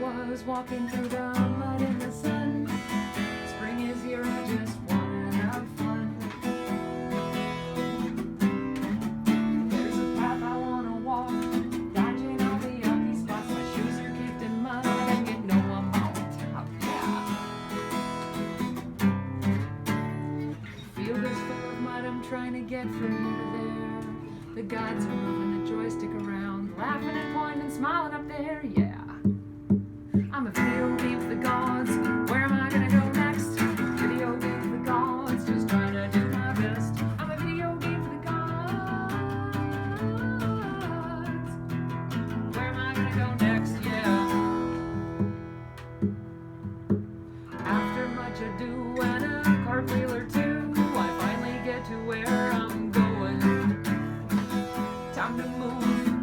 was walking through the mud in the sun. Spring is here, I just wanna have fun. There's a path I wanna walk, dodging all the yucky spots. My shoes are caked in mud, and you know I'm on top, yeah. Field is full of mud, I'm trying to get from here to there. The guides are moving the joystick around, laughing and pointing and smiling up there, yeah. I'm a video game for the gods. Where am I gonna go next? Video game for the gods. Just trying to do my best. I'm a video game for the gods. Where am I gonna go next? Yeah. After much ado and a cartwheel or two, I finally get to where I'm going. Time to move.